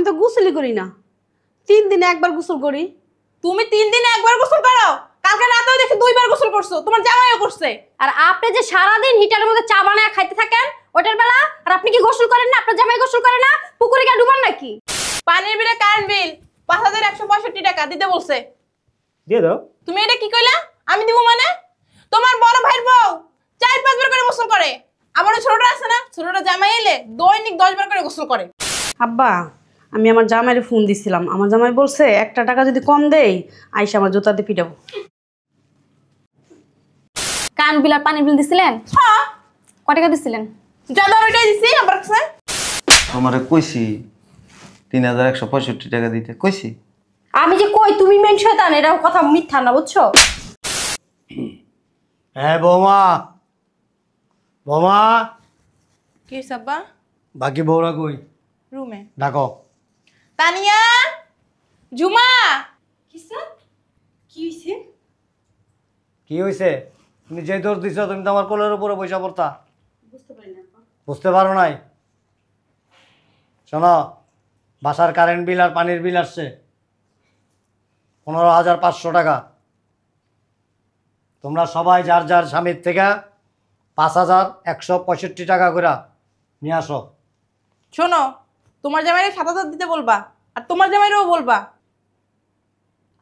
তো গোসলই করি না, 3 দিনে একবার গোসল করি। তুমি 3 দিনে একবার গোসল করো, কালকে রাতেও দেখি 2বার গোসল করছো, তোমার জামাইও করছে। আর আপনি যে সারাদিন হিটারের মধ্যে চা বানায় খাইতে থাকেন ওটার বেলা, আর আপনি কি গোসল করেন না? আপনার জামাই গোসল করে না? পুকুরে গিয়ে ডুবান নাকি? পানির বিলে কারেন্ট বিল 5165 টাকা দিতে বলছে। দিয়ে দাও। তুমি এটা কি কইলা? আমি দিব মানে? তোমার বড় ভাইয়ের বউ 4-5 বার করে গোসল করে। আমার ছোটটা আছে না, ছোটটা জামাই এলে দৈনিক 10 বার করে গোসল করে। আব্বা, আমি আমার জামাইরে ফোন দিছিলাম, আমার জামাই বলছে 1 টাকা যদি কম দেই আইসা আমার জুতা দিয়ে পিটাবো। কারেন্ট বিল আর পানির বিল দিছিলেন? হ্যাঁ। কয় টাকা দিছিলেন? যা দরটাই দিছি আমার কাছে। তোমারে কইছি 3165 টাকা দিতে কইছি। আমি যে কই তুমি মেন শয়তান, এটা কথা মিথ্যা না, বুঝছো? হ্যাঁ বৌমা, বৌমা কি সাব্বা? বাকি বউরা কই? রুমে। ডাকো। তানিয়া, জুমা। কি হইছে? কি হয়েছে? তুমি যে দৌড় দিছো তুমি তো আমার কোলের উপরে বসে পড়তা। বুঝতে পারো নাই? শোনো, বাসার কারেন্ট বিল আর পানির বিল আসছে 15,500 টাকা। তোমরা সবাই যার যার স্বামীর থেকে 5,165 টাকা করে নিয়ে আসো। শোনো, তোমার জামাইরে 7,000 দিতে বলবা, আর তোমার জামাইরেও বলবা।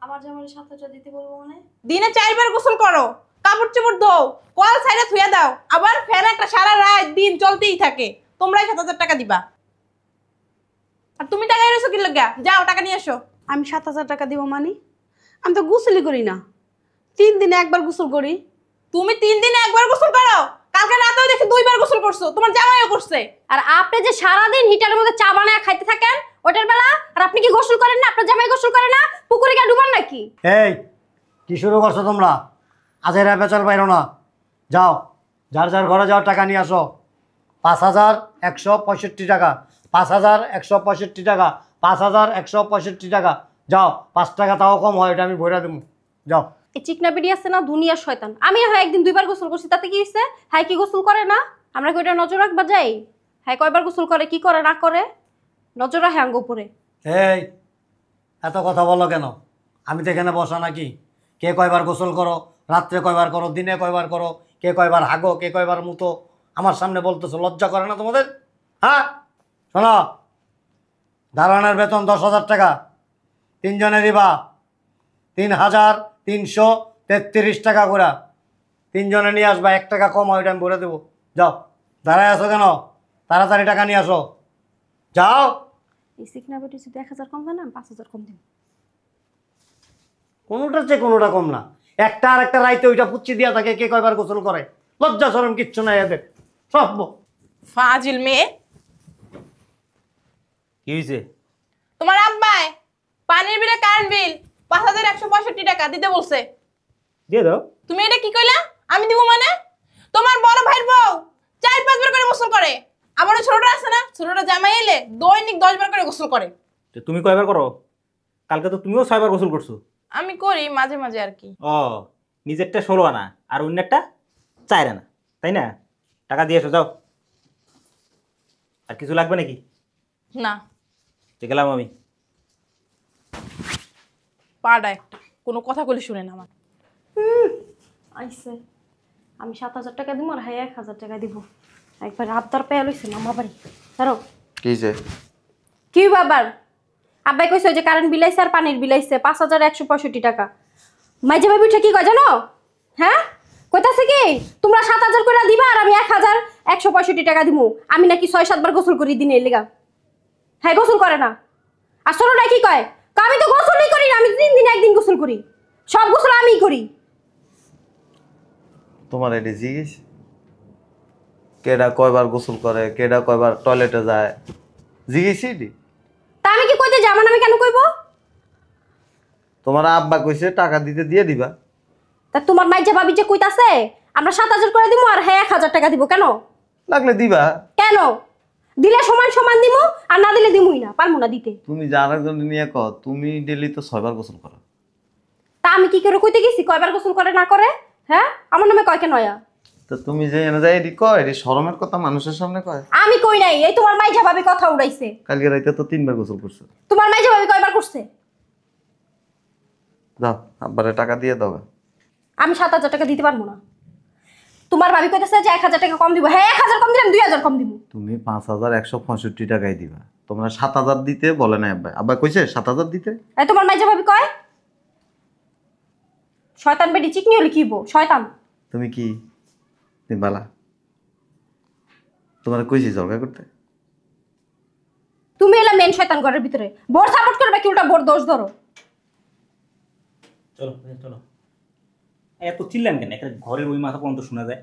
আমার জামাইরে 7,000 দিতে বলবো মানে? দিনে 4 বার গোসল করো, কাপড় চোপড় ধোও, কল সাইডে থুইয়া দাও, আবার ফ্যান একটা সারা রাত দিন চলতেই থাকে। তোমরাই 7,000 টাকা দিবা। আর তুমি টাকা এসো কি লাগা? যাও টাকা নিয়ে এসো। আমি 7,000 টাকা দিব মানে? আমি তো গোসলই করি না, 3 দিনে একবার গোসল করি। তুমি 3 দিনে একবার গোসল করো, কালকে রাতেও দেখি 2বার গোসল করছো, তোমার জামাইও করছে। আর আপনি যে সারাদিন হিটারের মধ্যে চা বানায় খাইতে থাকেন ওটার বেলা, আর আপনি কি গোসল করেন না? আপনার জামাই গোসল করে না? পুকুরে গিয়ে ডুবান নাকি? এই কি শুরু করছো তোমরা? আজেরা বেচাল পাইরো না। যাও, যার যার ঘরে যাও, টাকা নিয়ে আসো। 5,165 টাকা, 5,165 টাকা, 5,165 টাকা। যাও, 5 টাকা তাও কম হয়, এটা আমি ভরে দেবো। যাও। এই চিকনা বেডি আছে না, দুনিয়ার শয়তান। আমি হয় একদিন 2বার গোসল করছি, তাতে কি হইছে? হ্যাঁ, কি গোসল করে না? আমরা কি ওটা নজর রাখবা যাই? হ্যাঁ, কয়বার গোসল করে, কি করে না করে, নজর রাখে আঙ্গ উপরে। এই এত কথা বলো কেন? আমি তো এখানে বসা নাকি? কে কয়বার গোসল করো, রাত্রে কয়বার করো, দিনে কয়বার করো, কে কয়বার হাগো, কে কয়বার মুতো, আমার সামনে বলতেছো? লজ্জা করে না তোমাদের? হ্যাঁ শোনো, দারোয়ানের বেতন 10,000 টাকা, 3 জনে দিবা 3,333 টাকা করে। 3 জনে নিয়ে আসবা, 1 টাকা কম হয়, ওইটা আমি ভরে দেবো। যাও। দাঁড়ায় আসো কেন? তাড়াতাড়ি টাকা নিয়ে আসো, যাও। এই চিকনা বেডি যদি 1,000 কম দেন না, 5,000 কম দিন। কোনোটার চেয়ে কোনোটা কম না। একটা আর একটা রাইতে ওইটা পুচ্ছি দিয়া থাকে, কে কয়বার গোসল করে। লজ্জা শরম কিচ্ছু নাই এদের সব। ফাজিল মেয়ে। কি হইছে? তোমার আব্বাই পানির বিলে কারেন্ট বিল 5,165 টাকা দিতে বলছে। দিয়ে দাও। তুমি এটা কি কইলা? আমি দিব মানে? তোমার বড় ভাইয়ের বউ 4-5 বার করে গোসল করে। আমার ছোটটা আছে না, ছোটটা জামাই এলে দৈনিক 10 বার করে গোসল করে। তো তুমি কয়বার করো? কালকে তো তুমিও 6 বার গোসল করছো। আমি করি মাঝে মাঝে আর কি। ও, নিজেরটা 16 আনা আর অন্যেরটা 4 আনা, তাই না? টাকা দিয়ে এসো, যাও। আর কিছু লাগবে নাকি? না। গেলাম আমি। পাড়া একটা, কোনো কথা কইলে শুনে না আমার। আইসে আমি 7,000 টাকা দিব, আর হ্যাঁ 1,000 টাকা দিব। একবার আবদার পেয়ে লইছে মামা বাড়ি। ধরো। কি যে কি বাবার? আব্বাই কইছে যে কারেন্ট বিলাইছে আর পানির বিলাইছে 5,165 টাকা। মাইজে ভাবি কি কয় জানো? হ্যাঁ, কইতাছে কি তোমরা 7,000 করে দিবা আর আমি 1,165 টাকা দিমু। আমি নাকি 6-7 বার গোসল করি দিনে, এর লিগা। হ্যাঁ, গোসল করে না। আর ছোটটা কি কয়? আমি তো গোসলই করি না, আমি 3 দিনে একদিন গোসল করি। সব গোসল আমিই করি। তোমার এটি জিজ্ঞেস কেডা কয়বার গোসল করে, কেডা কয়বার টয়লেটে যায়, জিজ্ঞেসি এটি? তা আমি কি কইতে যাব না? আমি কেন কইব? তোমার আব্বা কইছে টাকা দিতে দিয়ে দিবা। তা তোমার মাইজা ভাবি যে কইতাছে আমরা 7,000 করে দিমু আর হ্যাঁ 1,000 টাকা দিব, কেন? লাগলে দিবা। কেন? দিলে সমান সমান দিমু, আর না দিলে দিমুই না, পারমু না দিতে। তুমি যে আরেকজন নিয়ে কও, তুমি ডেলি তো 6 বার গোসল করো। তা আমি কি করে কইতে গেছি কয়বার গোসল করে না করে? হ্যাঁ, আমার নামে কয় কেন আয়া? তো তুমি যে এনে যাই এটি কয় এটি শরমের কথা মানুষের সামনে কয়। আমি কই নাই, এই তোমার মাইজা ভাবি কথা উড়াইছে। কালকে রাইতে তো 3 বার গোসল করছো। তোমার মাইজা ভাবি কয়বার করছে? দাও আব্বারে টাকা দিয়ে দাও। আমি 7,000 টাকা দিতে পারবো না। তোমার ভাবি কইতেছে যে 1,000 টাকা কম দিব। হ্যাঁ 1,000 কম দিলাম, 2,000 কম দিব। তুমি 5,165 টাকাই দিবা। তোমরা 7,000 দিতে বলে নাই আব্বা। আব্বা কইছে 7,000 দিতে। এই তোমার মাইজা ভাবি কয় শয়তান বেডি চিকনি হলে কি হইব? শয়তান। তুমি কি তুমি বালা? তোমার কইছি ঝগড়া করতে? তুমি এলা মেন শয়তান ঘরের ভিতরে। বোর সাপোর্ট করবে কি উল্টা বোর দোষ ধরো? চলো চলো, এত চিল্লান কেন? একটা ঘরের ওই মাথা পর্যন্ত শোনা যায়।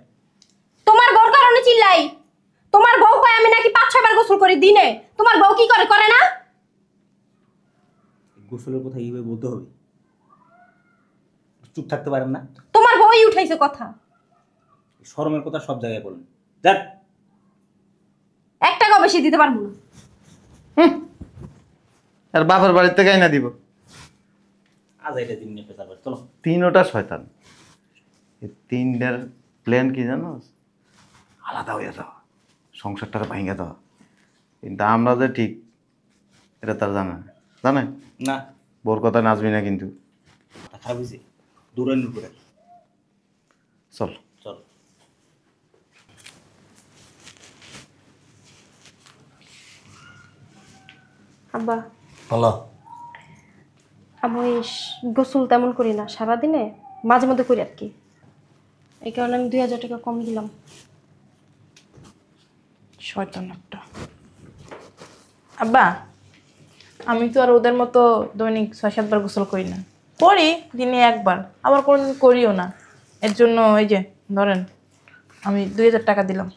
তোমার বউর কারণে চিল্লাই। তোমার বউ কয় আমি নাকি 5-6 বার গোসল করি দিনে। তোমার বউ কি করে? করে না? গোসলের কথা এইভাবে বলতে হবে? চুপ থাকতে পারেন না? তোমার বউই উঠাইছে কথা। শরমের কথা সব জায়গায় বলেন। যান। 1 টাকাও বেশি দিতে পারবো না। আর বাপের বাড়ি থেকে আইনা দিব। আজ এটা দিন নিয়ে পেছাল। চলো। 3টা শয়তান। এই 3টার প্ল্যান কি জানো? আলাদা হয়ে যাওয়া, সংসারটাকে ভাঙে দেওয়া। কিন্তু আমরা যে ঠিক এটা তার জানে না, বোর কথা নাচবি না কিন্তু। খারাপ হয়েছে, দূরানির উপরে। চল চলো। আব্বা বলো। আমি গোসল তেমন করি না সারাদিনে, মাঝে মধ্যে করি আর কি। এই কারণে আমি 2,000 টাকা কম দিলাম। শয়তান একটা। আব্বা আমি তো আর ওদের মতো দৈনিক 6-7 বার গোসল করি না, করি দিনে 1 বার, আবার কোনোদিন করিও না। এর জন্য এই যে ধরেন আমি 2,000 টাকা দিলাম।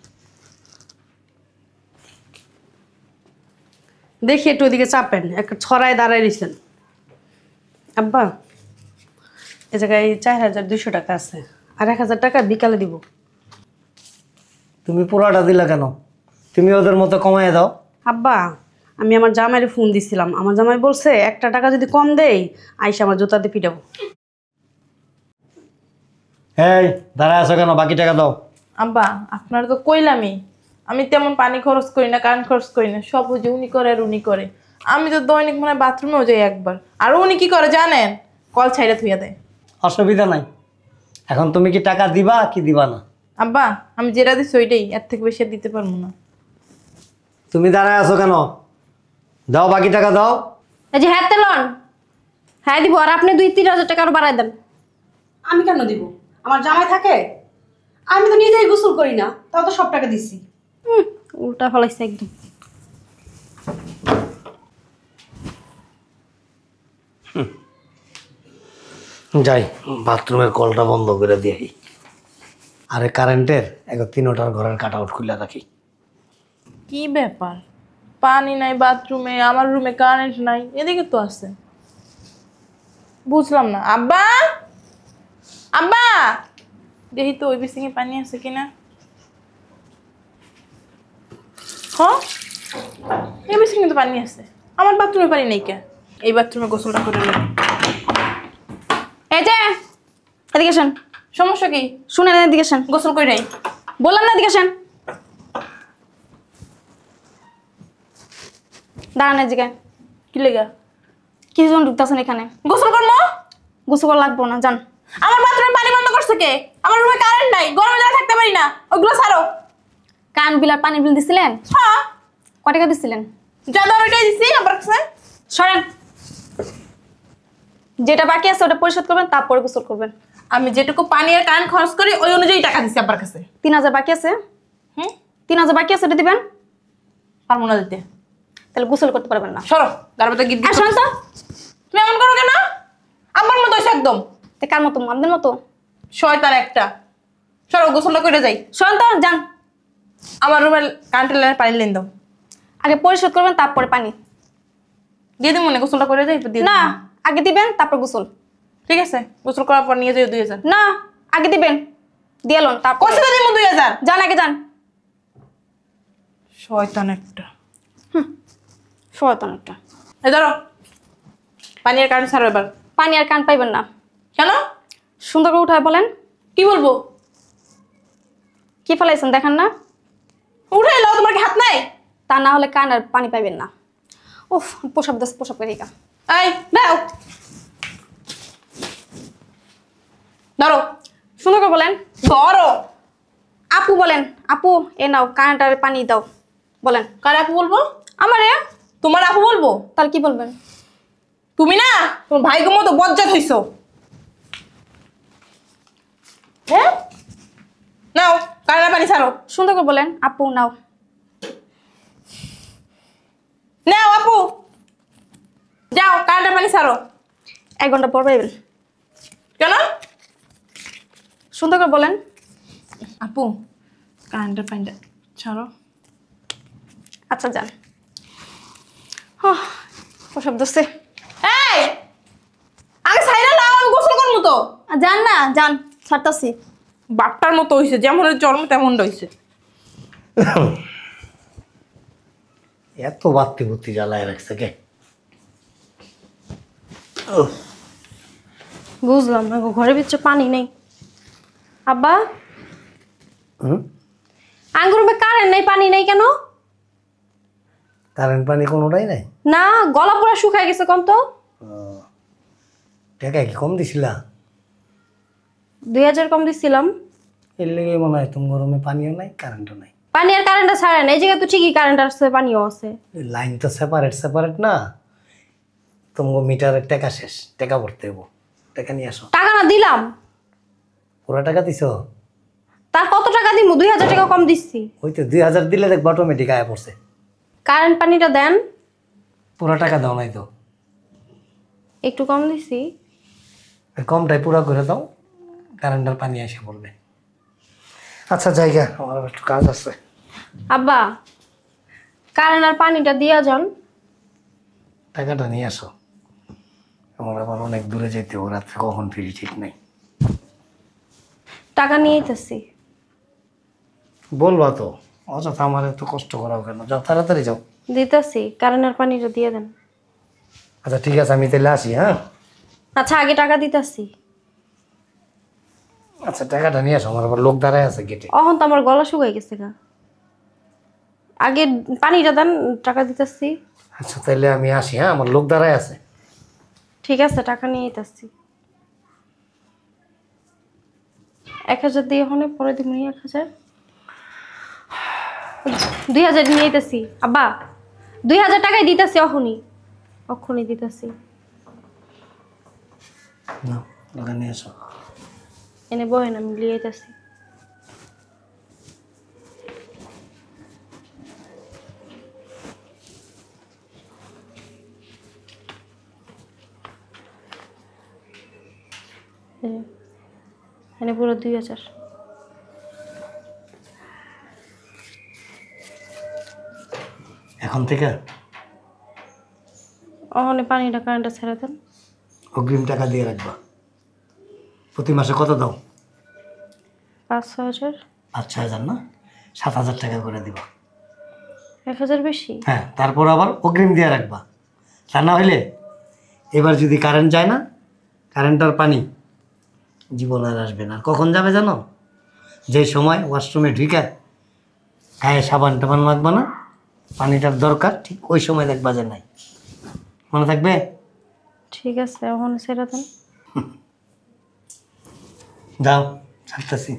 দেখি একটু ওইদিকে চাপেন, একটা ছড়ায় দাঁড়ায় রয়েছেন। আব্বা এ জায়গায় 4,200 টাকা আছে, আর 1,000 টাকা বিকালে দিব। তুমি পুরাটা দিলা কেন? তুমি ওদের মতো কমায় দাও। আব্বা আমি আমার জামাইরে ফোন দিছিলাম, আমার জামাই বলছে 1 টাকা যদি কম দেই আইসা আমার জুতাতে পিটাবো। এই দাঁড়ায় আছো কেন? বাকি টাকা দাও। আব্বা আপনার তো কইলামই আমি তেমন পানি খরচ করি না, কারেন্ট খরচ করি না, সব ওই যে উনি করে আর উনি করে। আমি তো দৈনিক মনে হয় বাথরুমেও যাই 1 বার, আর উনি কি করে জানেন? কল ছাইড়া থুইয়া দেয়। অসুবিধা নাই। এখন তুমি কি টাকা দিবা কি দিবা না? আব্বা আমি যেটা দিচ্ছি ওইটাই, এর থেকে বেশি আর দিতে পারবো না। তুমি দাঁড়ায় আছো কেন? দাও বাকি টাকা দাও। এই যে হ্যাঁ তেলন, হ্যাঁ দিব। আর আপনি 2-3,000 টাকা আরো বাড়াই দেন। আমি কেন দিব? আমার জামাই থাকে, আমি তো নিজেই গোসল করি না, তাও তো সব টাকা দিছি। উল্টা ফলাইছে একদম। যাই বাথরুমের কলটা বন্ধ করে দিই। আরে কারেন্টের 3টার ঘরের কাট আউট খুলে রাখি। কি ব্যাপার? পানি নাই বাথরুমে, আমার রুমে কারেন্ট নাই, এদিকে তো আছে। বুঝলাম না। আব্বা আব্বা দেখি তো ওই বিসিংয়ে পানি আছে কিনা। হ্যাঁ এই বিসিংয়ে তো পানি আছে, আমার বাথরুমে পানি নেই কে? এই বাথরুমে গোসলটা করে নেব। এই যে এদিকে আসেন। সমস্যা কি? শুনেন এদিকে আসেন। গোসল করে নাই বললাম না এদিকে আসেন। দাঁড়ান এদিকে। কি লেগা? কিছুজন ঢুকতেছেন এখানে। গোসল করবো? গোসল করা লাগবো না, যান। আমার বাথরুমে পানি বন্ধ করছে কে? আমার রুমে কারেন্ট নাই, গরমে যারা থাকতে পারি না, ওগুলো ছাড়ো। কান বিল আর পানি বিল দিছিলেন? হ্যাঁ কয় টাকা দিছিলেন? যা দাও ওইটাই দিছি। আবার কাছে সরেন। যেটা বাকি আছে ওটা পরিশোধ করবেন, তারপরে গোসল করবেন। আমি যেটুকু পানি আর কারেন্ট খরচ করি ওই অনুযায়ী টাকা দিছি আব্বার কাছে। 3,000 বাকি আছে। হুম 3,000 বাকি আছে, ওটা দিবেন। পারবো না দিতে। তাহলে গোসল করতে পারবেন না। সরো গারবাতে গিট। আসেন তো। তুমি এমন করো কেন? আব্বার মতো হইছে একদম। তে কার মতো? আমাদের মতো। শয়তান একটা। সরো গোসলটা করে যাই। সরেন তো, যান। আমার রুমের কারেন্টের লাইনে পানি লেন দাও। আগে পরিশোধ করবেন, তারপরে পানি। দিয়ে দিই মনে গোসলটা করে যাই দিয়ে না, দিই। আগে দিবেন তারপর গোসল। ঠিক আছে গোসল করার পর নিয়ে যাই 2,000। না, আগে দিবেন, দিয়ে লন তারপর। কইছে তো দিমু 2,000। যান আগে যান। শয়তান একটা। শয়তান একটা। এই ধরো পানি আর কারেন্ট ছাড়ো এবার। পানি আর কান পাইবেন না। কেন? সুন্দর করে উঠায় বলেন। কি বলবো? কি ফেলাইছেন দেখেন না? উঠে এলো, তোমার কি হাত নাই? তা না হলে কান আর পানি পাইবেন না। উফ, পোশাক দাস পোশাক করে গা। এই দাও, ধরো। সুন্দর করে বলেন। ধরো। আপু বলেন, আপু এ নাও কানটারে পানি দাও বলেন। কার আপু বলবো? আমারে। তোমার আপু বলবো? তাহলে কি বলবেন? তুমি না তোমার ভাইগো মতো বজ্জাত হইছো। হ্যাঁ, নাও কান্নার পানি ছাড়ো। সুন্দর করে বলেন, আপু নাও। নাও আপু, যাও কান্নার পানি ছাড়ো। 1 ঘন্টা পর পাইবেন। কেন? সুন্দর করে বলেন। আপু কান্নার পানিটা ছাড়ো। আচ্ছা যান। পোশাক দোষে এই আগে ছাইরা নাও, আমি গোসল করবো তো। যান না, যান ছাড়তাছি। বাপটার মতো হইছে, যেমন জন্ম তেমন হইছে। এত বাত্তি বুত্তি জ্বালায় রাখছে কে? বুঝলাম না, ঘরের ভিতরে পানি নেই। আব্বা আঙ্গুর রুমে কারেন্ট নেই, পানি নেই কেন? কারেন্ট পানি কোনোটাই নাই? না, গলা পুরা শুকায় গেছে। কোন তো টাকা কি কম দিছিলা? 2000 কম দিছিলাম। এর লেগে মনে হয় তোমার রুমে পানিও নাই, কারেন্টও নাই। পানি আর কারেন্টটা ছাড়ে না, এই জায়গায় তো ঠিকই কারেন্ট আসছে, পানিও আছে। লাইন তো সেপারেট সেপারেট না। তোমার মিটারের টাকা শেষ, টাকা ভরতে হবো। টাকা নিয়ে আসো। টাকা না দিলাম। পুরো টাকা দিছো? তার কত টাকা দিব? 2000 টাকা কম দিচ্ছি। ওই তো 2000 দিলে দেখবো অটোমেটিক আয়া পড়ছে। কারেন্ট পানিটা দেন। পুরো টাকা দাও নাই তো? একটু কম দিছি। ওই কমটাই পুরো করে দাও, কারেন্টের পানি এসে পড়বে। আচ্ছা জায়গা, আমার আবার একটু কাজ আছে। আব্বা কারেন্ট আর পানিটা দিয়া যান। টাকাটা নিয়ে আসো, আমার আবার অনেক দূরে যেতে হবে, রাত্রে কখন ফিরি ঠিক নেই। টাকা নিয়ে আইতাছি। বলবা তো, অযথা আমার এত কষ্ট করাও কেন? যাও তাড়াতাড়ি যাও। দিতাছি, কারেন্ট আর পানিটা দিয়ে দেন। আচ্ছা ঠিক আছে, আমি তাহলে আসি। হ্যাঁ আচ্ছা আগে টাকা দিতাছি। আচ্ছা টাকাটা নিয়ে আসো, আমার আবার লোক দাঁড়ায় আছে গেটে। অহন তো আমার গলা শুকাই গেছে গা। আগে পানিটা দেন, টাকা দিতাছি। আচ্ছা তাহলে আমি আসি। হ্যাঁ, আমার লোক দাঁড়ায় আছে। ঠিক আছে, টাকা নিয়ে আইতাছি। 1000 দিয়ে হনে পরে দিব। 1000 2000 নিয়ে আইতাছি। আব্বা 2000 টাকাই দিতাছি, অখনই দিতাছি। না, টাকা নিয়ে আসো। এনে বহেন, আমি লিয়ে আইতাছি। এনে পুরো 2000। এখন থেকে অহনে পানিটা কারেন্টটা ছেড়ে দেন। অগ্রিম টাকা দিয়ে রাখবা। প্রতি মাসে কত দাও? 5-6000। 5-6000 না, 7000 টাকা করে দিবা। 1000 বেশি। হ্যাঁ, তারপর আবার অগ্রিম দিয়ে রাখবা। তা না হইলে এবার যদি কারেন্ট যায় না, কারেন্ট আর পানি জীবন আর আসবে না। কখন যাবে জানো? যে সময় ওয়াশরুমে ঢুকে গায়ে সাবান টাবান লাগবে না, পানিটার দরকার, ঠিক ওই সময় দেখবা যে নাই। মনে থাকবে? ঠিক আছে, ওখানে ছেড়ে দেন। যাও, ছাড়তেছি।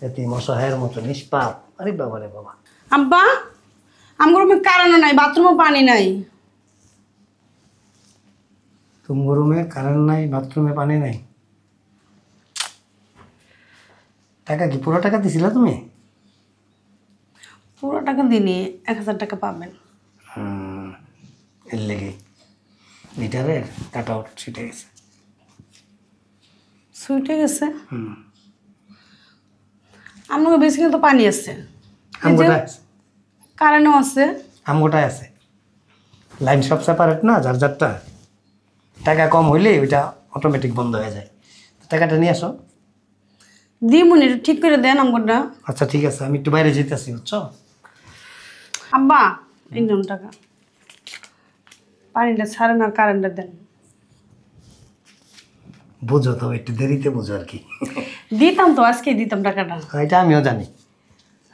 এতে মশাহের মতো নিষ্পাপ। আরে বাবা রে বাবা। আব্বা আমার রুমে কারেন্টও নাই, বাথরুমও পানি নাই। তোমার রুমে কারেন্ট নাই, বাথরুমে পানি নাই? টাকা কি পুরো টাকা দিছিলা তুমি? পুরো টাকা দিনি, 1000 টাকা পাবেন। এর লেগে মিটারের কাট আউট ছিটে গেছে। সুইটে গেছে। আপনাকে বেশি কিন্তু পানি আছে, আমগোটায় আছে, কারেন্টও আছে। আমগোটায় আছে। লাইন সব সেপারেট না, যার যারটা। টাকা কম হইলে ওইটা অটোমেটিক বন্ধ হয়ে যায়। টাকাটা নিয়ে আসো। দিমুনি একটু ঠিক করে দেন আমগোটা। আচ্ছা ঠিক আছে, আমি একটু বাইরে যেতেছি, বুঝছো? আব্বা এই নেন টাকা, পানিটা ছাড়েন আর কারেন্টটা দেন। বুঝো তো, একটু দেরিতে বুঝো আর কি। দিতাম তো, আজকে দিতাম টাকাটা। এটা আমিও জানি।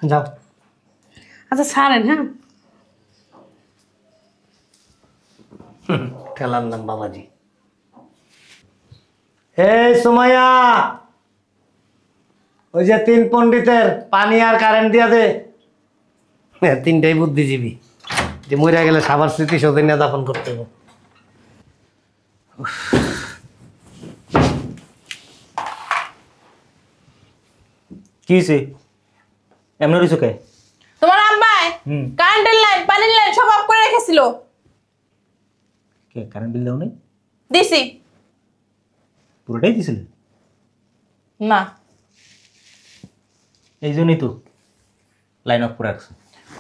যাও। আচ্ছা ছাড়েন, হ্যাঁ। ঠেলার নাম বাবাজি। এই সুমাইয়া, ওই যে 3 পণ্ডিতের পানি আর কারেন্ট দিয়া দে। হ্যাঁ, 3টাই বুদ্ধিজীবী, যে মরে গেলে সবার স্মৃতি সৌধ নিয়ে দাফন করতে হবে। কি হয়েছে? এমন রয়েছো কে? তোমার আম্মাই হুম। কারেন্টের লাইন পানির লাইন সব অফ করে রেখেছিল। কে কারেন্ট বিল দাও নাই? দিছি পুরোটাই দিছিলে? না, এই জন্যই তো লাইন অফ করে রাখছো।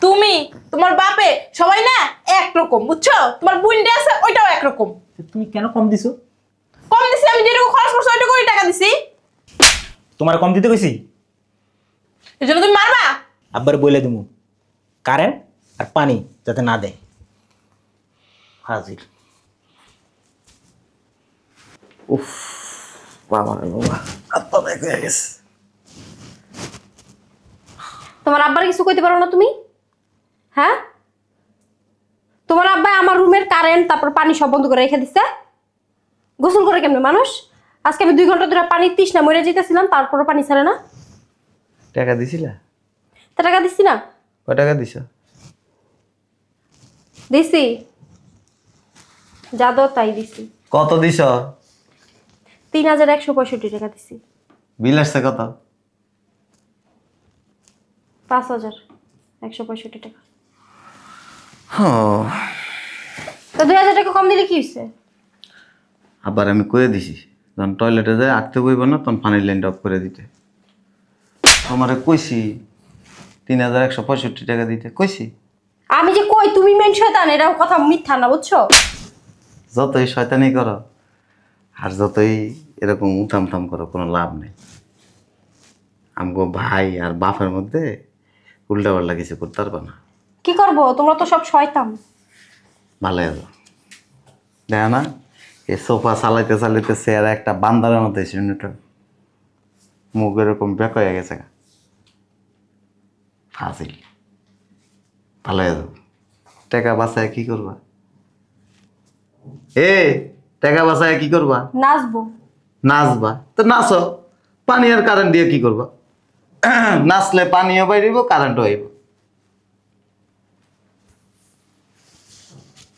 তুমি তোমার বাপে সবাই না একরকম, বুঝছো? তোমার বুইন্ডে আছে ওইটাও একরকম। তো তুমি কেন কম দিছো? কম দিছি আমি, যেটুকু খরচ করছি ওইটুকুই টাকা দিছি। তোমার কম দিতে কইছি? এই জন্য তুমি মারবা? আব্বার বলে দিমু কারেন্ট আর পানি যাতে না দেয়। হাজির। উফ, বাবা রে বাবা, আত্মা ব্যাক হয়ে গেছে। তোমার আব্বার কিছু কইতে পারো না তুমি? হ্যাঁ, তোমার আব্বা আমার রুমের কারেন্ট তারপর পানি সব বন্ধ করে রেখে দিচ্ছে। গোসল করে কেমনে মানুষ? আজকে আমি 2 ঘন্টা ধরে পানির তৃষ্ণা মরে যেতেছিলাম, তারপরও পানি ছাড়ে না। টাকা দিছিলা? তা টাকা দিচ্ছি না? কয় টাকা দিছ? দিছি, যা দো তাই দিছি। কত দিছ? 3165 টাকা দিছি। বিল আসছে কত? 5165 টাকা। হ্যাঁ, তো 2000 টাকা কম দিলে কি হয়েছে? আবার আমি কয়ে দিছি যখন টয়লেটে যায় আঁকতে বইব না তখন পানির লাইনটা অফ করে দিতে। তোমারে কইছি 3165 টাকা দিতে কইছি। আমি যে কই তুমি মেন শয়তান, এটা কথা মিথ্যা না, বুঝছো? যতই শয়তানি করো আর যতই এরকম উথাম থাম করো কোনো লাভ নেই। আমগো ভাই আর বাপের মধ্যে উল্টা পাল্টা কিছু করতে পারবে না। কি করব, তোমরা তো সব শয়তান। ভালো হলো দেখ না, এই সোফা চালাইতে চালাইতে চেয়ারে একটা বান্দারের মতো শুনেটা মুখ এরকম বেক হয়ে গেছে। ফাজিল। ভালো হলো। টাকা বাঁচায় কি করবা? এ টাকা বাঁচায় কি করবা? নাচবো। নাচবা তো নাচো, পানি আর কারেন্ট দিয়ে কি করবা? নাচলে পানিও বাইরিব কারেন্টও হইব।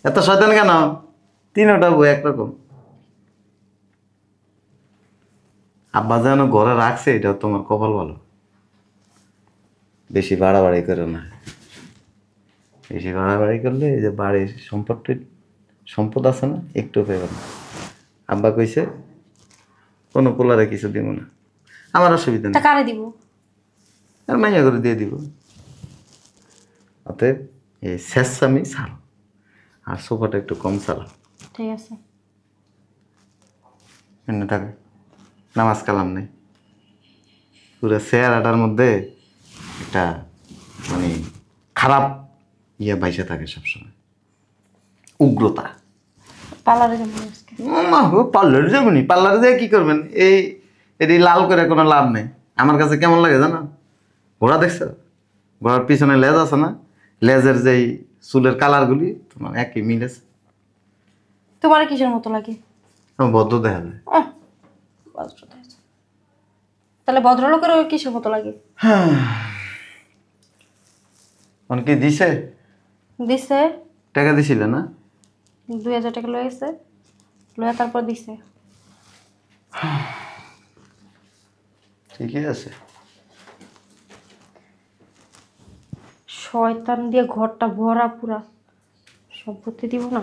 এত শয়তান কেন? 3টা বই একরকম। আব্বা যেন ঘরে রাখছে এটা তোমার কপাল ভালো। বেশি বাড়াবাড়ি করো না, বেশি বাড়াবাড়ি করলে এই যে বাড়ির সম্পদ আছে না একটু পেবে না। আব্বা কইছে কোনো পোলারে কিছু দিব না, আমার অসুবিধা নেই, তা কারে দিব? আর মাইয়া করে দিয়ে দিব। অতএব এই শেষামি ছাড়ো আর সোফাটা একটু কম চালাও। ঠিক আছে। এমনি থাকে নামাজ কালাম নেই, পুরো চেহারাটার মধ্যে একটা মানে খারাপ ইয়ে বাইসে থাকে সবসময়, উগ্রতা। পার্লারে যাবো আজকে। পার্লারে যাবেনি? পার্লারে যেয়ে কি করবেন? এটি লাল করে কোনো লাভ নেই। আমার কাছে কেমন লাগে জানো? ঘোড়া দেখছো? ঘোড়ার পিছনে লেজ আছে না, লেজের যেই চুলের কালারগুলি তোমার একই মিলেছে। তোমার কিসের মতো লাগে? আমার বদ্ধ দেখা যায়। তাহলে ভদ্রলোকের কিসের মতো লাগে? কি দিছে? দিছে। টাকা দিছিল না? 2000 টাকা লয়ে গেছে, লয়ে তারপর দিছে। ঠিকই আছে। শয়তান দিয়ে ঘরটা ভরা পুরা, সম্পত্তি দিব না।